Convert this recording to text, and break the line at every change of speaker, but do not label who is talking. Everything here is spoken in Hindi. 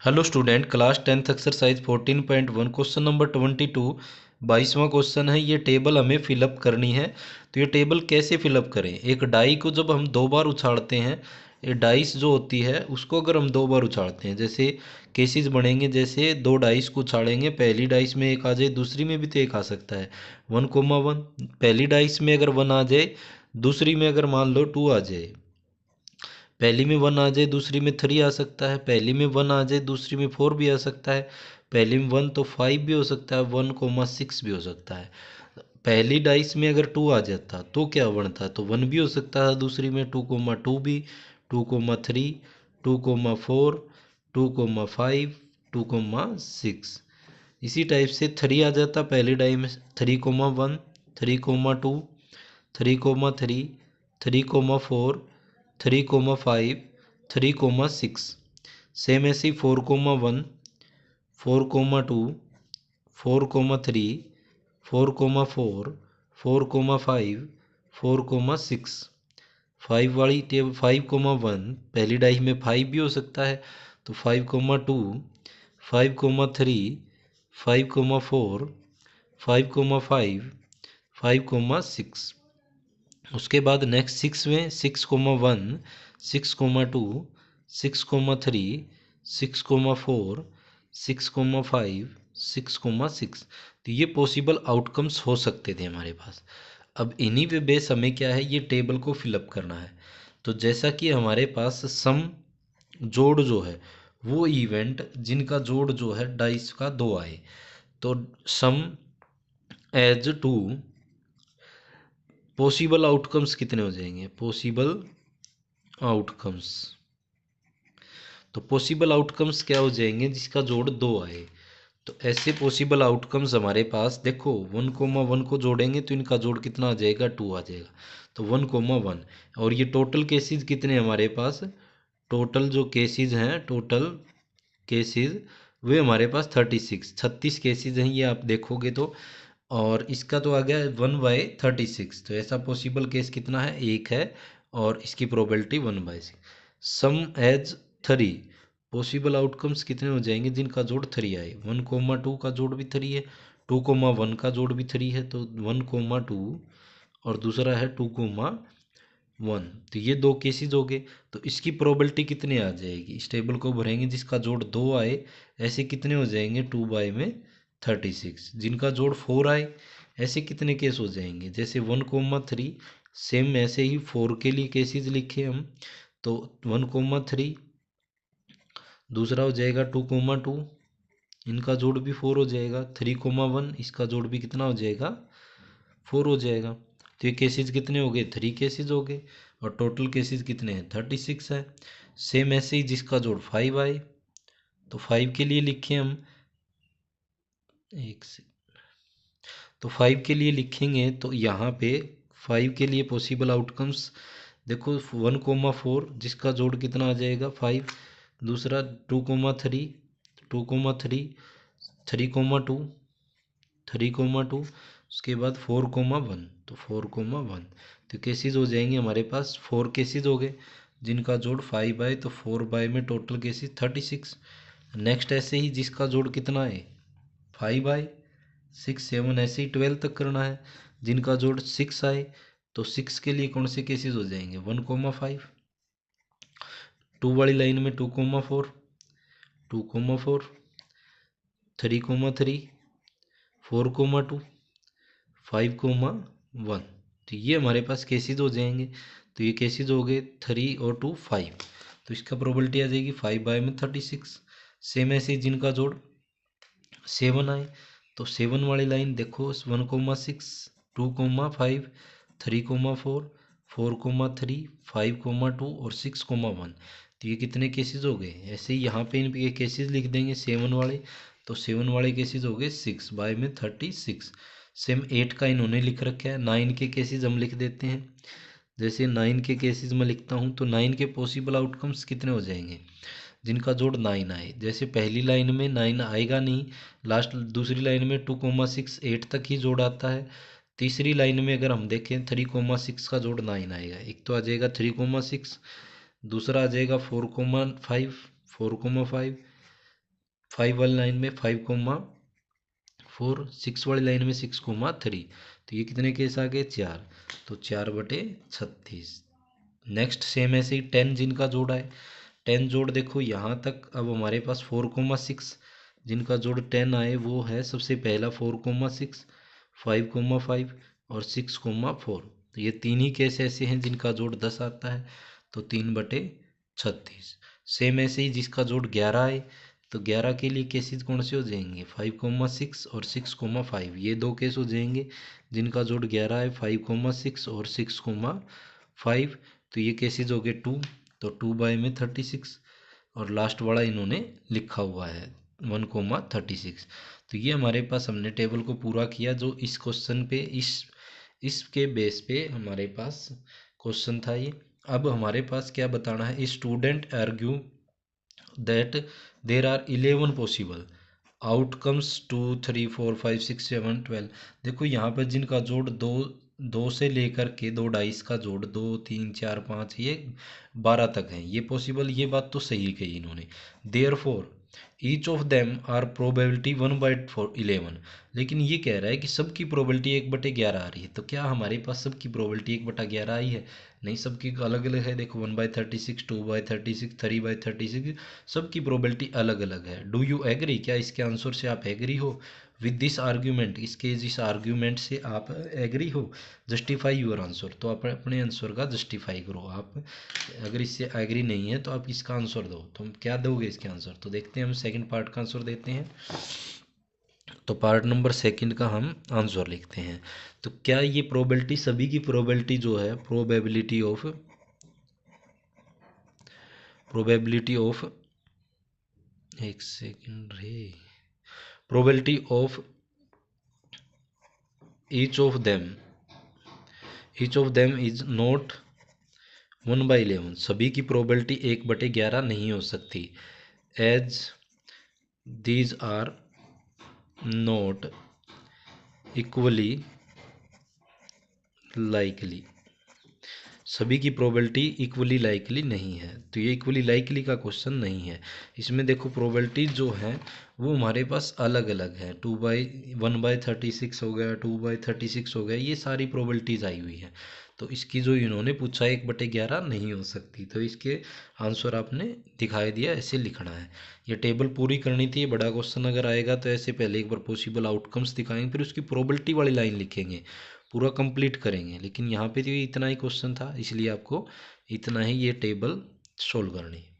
Hello student, class 10th exercise 14.1 question number 22 22वां क्वेश्चन है। ये टेबल हमें फिलअप करनी है। तो ये टेबल कैसे फिलअप करें? एक डाई को जब हम दो बार उछाड़ते हैं, ये डाइस जो होती है उसको अगर हम दो बार उछाड़ते हैं, जैसे केसेस बनेंगे, जैसे दो डाइस को उछाड़ेंगे, पहली डाइस में एक आ जाए, दूसरी में भी तो एक आ सकता है 1,1। पहली डाइस में अगर 1 आ जाए, दूसरी में अगर मान लो 2 आ जाए, पहली में 1 आ जाए दूसरी में 3 आ सकता है, पहली में 1 आ जाए दूसरी में 4 भी आ सकता है, पहली में 1 तो 5 भी हो सकता है, 1,6 भी हो सकता है। पहली डाइस में अगर 2 आ जाता तो क्या बनता? तो 1 भी हो सकता है, दूसरी में 2,2 भी, 2,3, 2,4, 2,5, 2,6। इसी टाइप से 3 आ जाता पहली डाई में, 3,1, 3,2, 3,3, 3,4, 3,5, 3,6। सेम ऐसे ही 4,1, 4,2, 4,3, 4,4, 4,5, 4,6। 5 वाली टेबल 5,1, पहली डाई में 5 भी हो सकता है, तो 5,2, 5,3, 5,4, 5,5, 5,6। उसके बाद नेक्स्ट 6 में 6,1, 6,2, 6,3, 6,4, 6,5, 6,6। तो ये पॉसिबल आउटकम्स हो सकते थे हमारे पास। अब इन्हीं पे बेस हमें क्या है, ये टेबल को फिलअप करना है। तो जैसा कि हमारे पास सम जोड़ जो है, वो इवेंट जिनका जोड़ जो है डाइस का 2 आए, तो सम एज टू पॉसिबल आउटकम्स कितने हो जाएंगे? पॉसिबल आउटकम्स, तो पॉसिबल आउटकम्स क्या हो जाएंगे? जिसका जोड़ 2 आए। तो ऐसे पॉसिबल आउटकम्स हमारे पास देखो, 1,1 को जोड़ेंगे तो इनका जोड़ कितना आ जाएगा? 2 आ जाएगा, तो 1,1। और ये टोटल केसेस कितने हमारे पास? टोटल जो केसेस हैं, टोटल केसेस वे हमारे पास 36 केसेस हैं, ये आप देखोगे तो। और इसका तो आ गया 1/36, तो ऐसा पॉसिबल केस कितना है? एक है, और इसकी प्रोबेबिलिटी 1/6। सम एज 3, पॉसिबल आउटकम्स कितने हो जाएंगे जिनका जोड़ 3 आए? 1,2 का जोड़ भी 3 है, 2,1 का जोड़ भी 3 है, तो 1,2 और दूसरा है 2,1। तो ये दो केसेस हो गए। तो इसकी प्रोबेबिलिटी कितनी आ जाएगी? इस टेबल को भरेंगे जिसका जोड़ 2 आए, ऐसे कितने हो जाएंगे? 2/36। जिनका जोड़ 4 आए, ऐसे कितने केस हो जाएंगे? जैसे 1,3, सेम ऐसे ही 4 के लिए केसेस लिखे हम, तो 1,3, दूसरा हो जाएगा 2,2, इनका जोड़ भी 4 हो जाएगा, 3,1, इसका जोड़ भी कितना हो जाएगा? 4 हो जाएगा। तो ये केसेस कितने हो गए? 3 केसेस हो गए, और टोटल केसेस कितने हैं? 36 है। सेम ऐसे ही जिसका जोड़ 5 आए, तो 5 के लिए लिखें हम, एक से, तो 5 के लिए लिखेंगे तो यहाँ पे 5 के लिए पॉसिबल आउटकम्स देखो, 1,4 जिसका जोड़ कितना आ जाएगा? 5, दूसरा 2,3, 2,3, 3,2, 3,2, उसके बाद 4,1, तो 4,1। तो केसेस हो जाएंगे हमारे पास, 4 केसेस हो गए जिनका जोड़ 5 आए, तो 4 में टोटल केसेस 36। नेक्स्ट ऐसे ही जिसका जोड़ कितना है? 5 आए, 6, 7, ऐसे ही 12 तक करना है, जिनका जोड़ 6 आए, तो 6 के लिए कौन से केसेस हो जाएंगे? 1,5, 2 वाली लाइन में 2,4, 2,4, 3,3, 4,2, 5,1। तो ये हमारे पास केसेस हो जाएंगे। तो ये केसेस हो गए 3 और 2 5, तो इसका प्रोबेबिलिटी आ जाएगी 5/36। सेम ऐसे जिनका जोड़ 7 आए, तो 7 वाली लाइन देखो, 1,6, 2,5, 3,4, 4,3, 5,2 और 6,1। तो ये कितने केसेस हो गए? ऐसे ही यहाँ पे इन पे केसेस लिख देंगे 7 वाले, तो 7 वाले केसेस हो गए 6/36। सेम 8 का इन्होंने लिख रखा है, 9 के केसेस हम लिख देते हैं। जैसे 9 के केसेस में लिखता हूँ, तो 9 के पॉसिबल आउटकम्स कितने हो जाएंगे जिनका जोड़ 9 आए? जैसे पहली लाइन में 9 आएगा नहीं, लास्ट दूसरी लाइन में 2,6 8 तक ही जोड़ आता है। तीसरी लाइन में अगर हम देखें 3,6 का जोड़ 9 आएगा, एक तो आ जाएगा 3,6, दूसरा आ जाएगा 4,5, 4,5, 5 वाली लाइन में 5,4, 6 वाली लाइन में 6,3। तो ये कितने केस आ गए? 4। तो 4/36। नेक्स्ट सेम ऐसे ही 10 जिनका जोड़ा है, 10 जोड़ देखो यहाँ तक। अब हमारे पास 4,6 जिनका जोड़ 10 आए वो है सबसे पहला 4,6, 5,5 और 6,4। तो ये तीन ही केस ऐसे हैं जिनका जोड़ 10 आता है, तो 3/36। सेम ऐसे ही जिसका जोड़ 11 आए, तो 11 के लिए केसेस कौन से हो जाएंगे? 5,6 और 6,5। ये दो केस हो जाएंगे जिनका जोड़ 11 है, 5,6 और 6,5। तो ये केसेज हो गए 2, तो 2/36। और लास्ट वाला इन्होंने लिखा हुआ है 1,36। तो ये हमारे पास हमने टेबल को पूरा किया जो इस क्वेश्चन पे इसके बेस पे हमारे पास क्वेश्चन था ये। अब हमारे पास क्या बताना है? Student argue that there are 11 possible outcomes 2, 3, 4, 5, 6, 7, 12। देखो यहाँ पर जिनका जोड़ दो से लेकर के दो डाइस का जोड़ 2, 3, 4, 5 ये 12 तक है, ये पॉसिबल। ये बात तो सही कही इन्होंने। There four each of them are probability 1/11। लेकिन ये कह रहा है कि सबकी प्रोबेबिलिटी 1/11 आ रही है। तो क्या हमारे पास सबकी प्रोबेबिलिटी 1/11 आई है? नहीं, सबकी अलग अलग है। देखो 1/36, 2/36, 3/36, सबकी प्रोबेबिलिटी अलग अलग है। Do you agree? क्या इसके आंसर से आप एग्री हो विद दिस आर्ग्यूमेंट? इसके इस आर्ग्यूमेंट से आप एग्री हो? Justify your answer. तो आप अपने आंसर का जस्टिफाई करो। आप अगर इससे एग्री नहीं है तो आप इसका आंसर दो। तो हम क्या दोगे इसके आंसर? तो देखते हैं, हम सेकंड पार्ट का आंसर देते हैं। तो पार्ट नंबर सेकंड का हम आंसर लिखते हैं। तो क्या ये प्रोबेबिलिटी, सभी की प्रोबेबिलिटी जो है, प्रोबेबिलिटी ऑफ एक सेकंड रे, probability of each of them is not 1/11। सभी की प्रोबेबिलिटी 1/11 नहीं हो सकती। As these are not equally likely. सभी की प्रोबेबिलिटी इक्वली लाइकली नहीं है। तो ये इक्वली लाइकली का क्वेश्चन नहीं है। इसमें देखो प्रोबेबिलिटी जो है वो हमारे पास अलग अलग है। 1/36 हो गया, 2/36 हो गया, ये सारी प्रोबेबिलिटीज आई हुई हैं। तो इसकी जो इन्होंने पूछा 1/11 नहीं हो सकती। तो इसके आंसर आपने दिखाई दिया, ऐसे लिखना है। ये टेबल पूरी करनी थी। बड़ा क्वेश्चन अगर आएगा तो ऐसे पहले एक बार पॉसिबल आउटकम्स दिखाएंगे, फिर उसकी प्रोबेबिलिटी वाली लाइन लिखेंगे, पूरा कंप्लीट करेंगे। लेकिन यहाँ पे तो इतना ही क्वेश्चन था, इसलिए आपको इतना ही ये टेबल सोल्व करनी है।